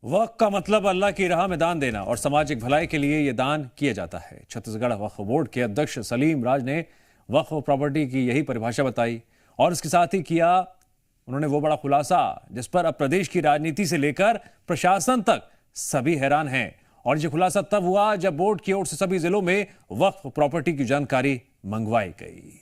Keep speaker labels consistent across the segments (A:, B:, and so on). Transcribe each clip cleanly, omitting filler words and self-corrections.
A: वक्फ का मतलब अल्लाह की राह में दान देना और सामाजिक भलाई के लिए यह दान किया जाता है। छत्तीसगढ़ वक्फ बोर्ड के अध्यक्ष सलीम राज ने वक्फ प्रॉपर्टी की यही परिभाषा बताई और इसके साथ ही किया उन्होंने वो बड़ा खुलासा जिस पर अब प्रदेश की राजनीति से लेकर प्रशासन तक सभी हैरान हैं। और ये खुलासा तब हुआ जब बोर्ड की ओर से सभी जिलों में वक्फ प्रॉपर्टी की जानकारी मंगवाई गई।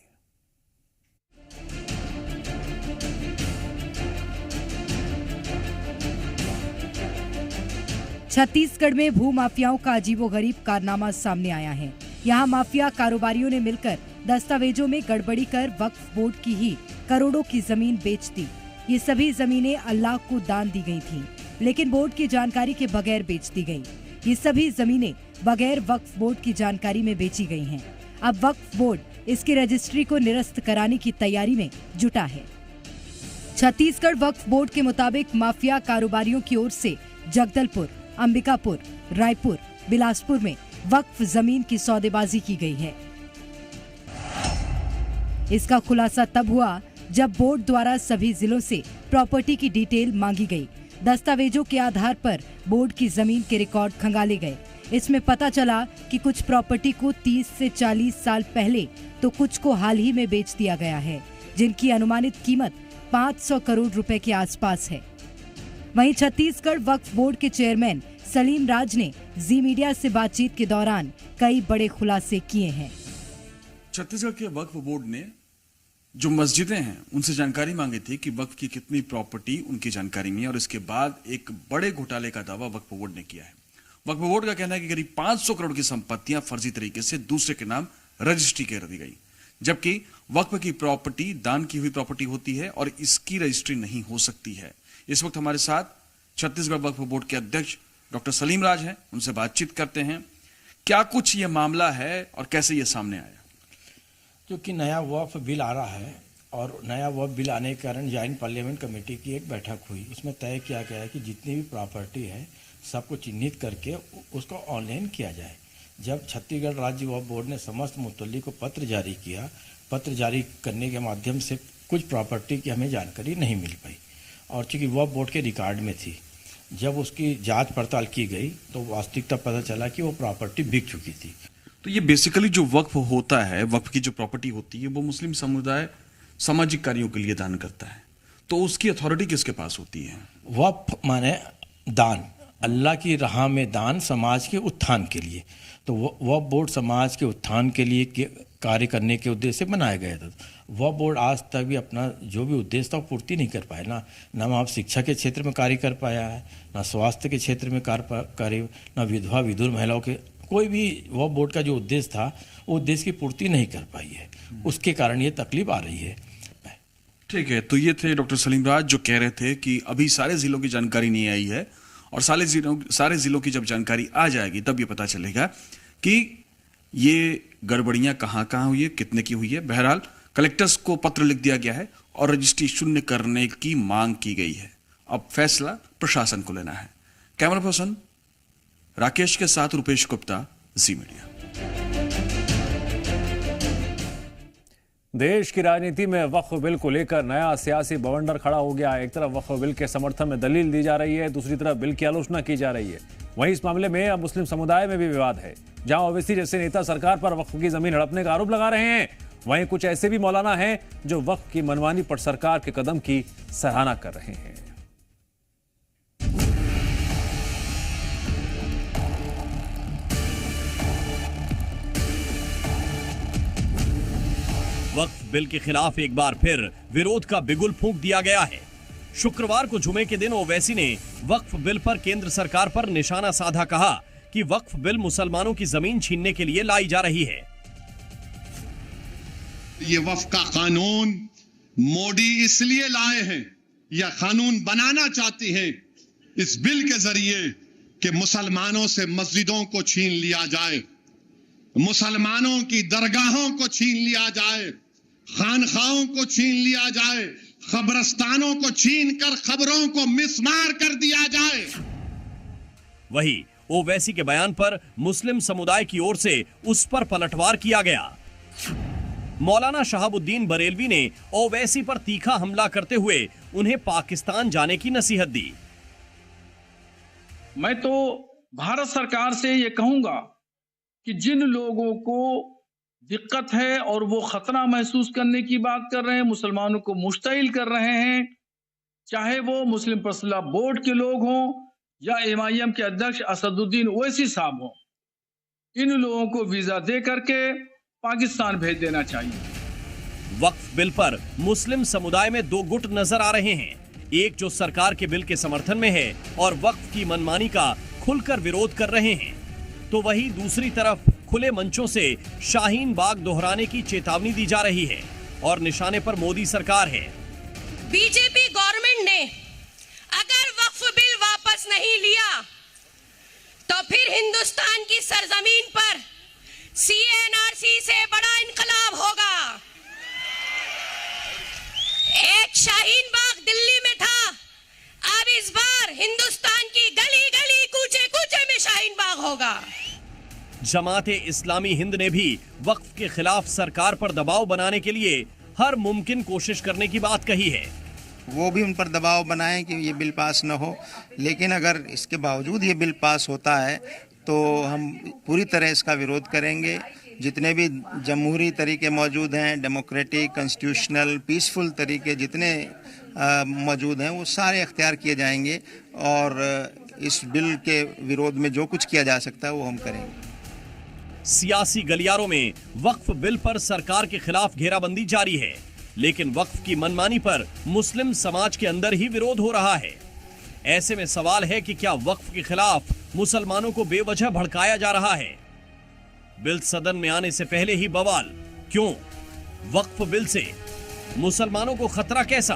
B: छत्तीसगढ़ में भू माफियाओं का अजीबोगरीब कारनामा सामने आया है। यहाँ माफिया कारोबारियों ने मिलकर दस्तावेजों में गड़बड़ी कर वक्फ बोर्ड की ही करोड़ों की जमीन बेच दी। ये सभी जमीनें अल्लाह को दान दी गई थीं, लेकिन बोर्ड की जानकारी के बगैर बेच दी गई। ये सभी जमीनें बगैर वक्फ बोर्ड की जानकारी में बेची गई हैं। अब वक्फ बोर्ड इसकी रजिस्ट्री को निरस्त कराने की तैयारी में जुटा है। छत्तीसगढ़ वक्फ बोर्ड के मुताबिक माफिया कारोबारियों की ओर से जगदलपुर, अंबिकापुर, रायपुर, बिलासपुर में वक्फ जमीन की सौदेबाजी की गई है। इसका खुलासा तब हुआ जब बोर्ड द्वारा सभी जिलों से प्रॉपर्टी की डिटेल मांगी गई। दस्तावेजों के आधार पर बोर्ड की जमीन के रिकॉर्ड खंगाले गए। इसमें पता चला कि कुछ प्रॉपर्टी को 30 से 40 साल पहले तो कुछ को हाल ही में बेच दिया गया है, जिनकी अनुमानित कीमत 500 करोड़ रुपए के आसपास है। वहीं छत्तीसगढ़ वक्फ बोर्ड के चेयरमैन सलीम राज ने जी मीडिया से बातचीत के दौरान कई बड़े खुलासे किए हैं।
C: छत्तीसगढ़ के वक्फ बोर्ड ने जो मस्जिदें हैं उनसे जानकारी मांगी थी कि वक्फ की कितनी प्रॉपर्टी उनकी जानकारी में है, और इसके बाद एक बड़े घोटाले का दावा वक्फ बोर्ड ने किया है। वक्फ बोर्ड का कहना है कि करीब 500 करोड़ की संपत्तियां फर्जी तरीके से दूसरे के नाम रजिस्ट्री कर दी गई, जबकि वक्फ की प्रॉपर्टी दान की हुई प्रॉपर्टी होती है और इसकी रजिस्ट्री नहीं हो सकती है। इस वक्त हमारे साथ छत्तीसगढ़ वक्फ बोर्ड के अध्यक्ष डॉक्टर सलीम राज हैं, उनसे बातचीत करते हैं। क्या कुछ ये मामला है और कैसे ये सामने आया?
D: क्योंकि नया वक्फ बिल आ रहा है और नया वक्फ बिल आने के कारण जॉइंट पार्लियामेंट कमेटी की एक बैठक हुई। उसमें तय किया गया है कि जितनी भी प्रॉपर्टी है सबको चिन्हित करके उसको ऑनलाइन किया जाए। जब छत्तीसगढ़ राज्य वक्फ बोर्ड ने समस्त मुतल्लिक को पत्र जारी किया, पत्र जारी करने के माध्यम से कुछ प्रॉपर्टी की हमें जानकारी नहीं मिल पाई और चूँकि वक्फ बोर्ड के रिकॉर्ड में थी, जब उसकी जांच पड़ताल की गई तो वास्तविकता पता चला कि वो प्रॉपर्टी बिक चुकी थी।
C: तो ये बेसिकली जो वक्फ होता है, वक्फ की जो प्रॉपर्टी होती है वो मुस्लिम समुदाय सामाजिक कार्यों के लिए दान करता है, तो उसकी अथॉरिटी किसके पास होती है?
D: वक्फ माने दान, अल्लाह की राह में दान समाज के उत्थान के लिए। तो वक्फ बोर्ड समाज के उत्थान के लिए कार्य करने के उद्देश्य से बनाया गया था। वक्फ बोर्ड आज तक भी अपना जो भी उद्देश्य था वो पूर्ति नहीं कर पाया। ना आप शिक्षा के क्षेत्र में कार्य कर पाया है, ना स्वास्थ्य के क्षेत्र में कार्य, ना विधवा विधुर महिलाओं के कोई भी वक्फ बोर्ड का जो उद्देश्य था वो उद्देश्य की पूर्ति नहीं कर पाई है। उसके कारण ये तकलीफ आ रही है।
C: ठीक है, तो ये थे डॉक्टर सलीम राज जो कह रहे थे कि अभी सारे जिलों की जानकारी नहीं आई है और सारे जिलों की जब जानकारी आ जाएगी तब ये पता चलेगा कि ये गड़बड़ियां कहाँ हुई है, कितने की हुई है। बहरहाल कलेक्टर्स को पत्र लिख दिया गया है और रजिस्ट्री शून्य करने की मांग की गई है। अब फैसला प्रशासन को लेना है। कैमरा पर्सन राकेश के साथ रुपेश गुप्ता, जी मीडिया।
A: देश की राजनीति में वक्फ बिल को लेकर नया सियासी बवंडर खड़ा हो गया है। एक तरफ वक्फ बिल के समर्थन में दलील दी जा रही है, दूसरी तरफ बिल की आलोचना की जा रही है। वहीं इस मामले में अब मुस्लिम समुदाय में भी विवाद है, जहां ओवैसी जैसे नेता सरकार पर वक्फ की जमीन हड़पने का आरोप लगा रहे हैं। वहीं कुछ ऐसे भी मौलाना हैं जो वक्फ की मनमानी पर सरकार के कदम की सराहना कर रहे हैं।
E: वक्फ बिल के खिलाफ एक बार फिर विरोध का बिगुल फूंक दिया गया है। शुक्रवार को जुमे के दिन ओवैसी ने वक्फ बिल पर केंद्र सरकार पर निशाना साधा, कहा कि वक्फ बिल मुसलमानों की जमीन छीनने के लिए लाई जा रही है।
F: ये वक्फ का कानून मोदी इसलिए लाए हैं, यह कानून बनाना चाहती हैं इस बिल के जरिए कि मुसलमानों से मस्जिदों को छीन लिया जाए, मुसलमानों की दरगाहों को छीन लिया जाए, खानखाओं को छीन लिया जाए, कब्रस्तानों को छीन कर खबरों को मिसमार कर दिया जाए।
E: वही ओवैसी के बयान पर मुस्लिम समुदाय की ओर से उस पर पलटवार किया गया। मौलाना शहाबुद्दीन बरेलवी ने ओवैसी पर तीखा हमला करते हुए उन्हें पाकिस्तान जाने की नसीहत दी।
G: मैं तो भारत सरकार से ये कहूंगा कि जिन लोगों को दिक्कत है और वो खतरा महसूस करने की बात कर रहे हैं, मुसलमानों को मुश्तइल कर रहे हैं, चाहे वो मुस्लिम पर्सनल बोर्ड के लोग हों या MIM के अध्यक्ष असदुद्दीन ओवैसी साहब हों, इन लोगों को वीजा दे करके पाकिस्तान भेज देना चाहिए।
E: वक्फ बिल पर मुस्लिम समुदाय में दो गुट नजर आ रहे हैं, एक जो सरकार के बिल के समर्थन में है और वक्फ की मनमानी का खुलकर विरोध कर रहे हैं, तो वही दूसरी तरफ खुले मंचों से शाहीन बाग दोहराने की चेतावनी दी जा रही है और निशाने पर मोदी सरकार है।
H: बीजेपी गवर्नमेंट ने अगर वक्फ बिल वापस नहीं लिया तो फिर हिंदुस्तान की सरजमीन पर CNRC से बड़ा इनकलाब होगा। एक शाहीन बाग दिल्ली में था, अब इस बार हिंदुस्तान की गली गली कूचे कूचे में शाहीन बाग होगा।
E: जमाते इस्लामी हिंद ने भी वक्फ के खिलाफ सरकार पर दबाव बनाने के लिए हर मुमकिन कोशिश करने की बात कही है।
I: वो भी उन पर दबाव बनाएं कि ये बिल पास न हो, लेकिन अगर इसके बावजूद ये बिल पास होता है तो हम पूरी तरह इसका विरोध करेंगे। जितने भी जमहूरी तरीके मौजूद हैं, डेमोक्रेटिक, कॉन्स्टिट्यूशनल, पीसफुल तरीके जितने मौजूद हैं, वो सारे अख्तियार किए जाएंगे और इस बिल के विरोध में जो कुछ किया जा सकता है वो हम करेंगे।
E: सियासी गलियारों में वक्फ बिल पर सरकार के खिलाफ घेराबंदी जारी है, लेकिन वक्फ की मनमानी पर मुस्लिम समाज के अंदर ही विरोध हो रहा है। ऐसे में सवाल है कि क्या वक्फ के खिलाफ मुसलमानों को बेवजह भड़काया जा रहा है? बिल सदन में आने से पहले ही बवाल क्यों? वक्फ बिल से मुसलमानों को खतरा कैसा?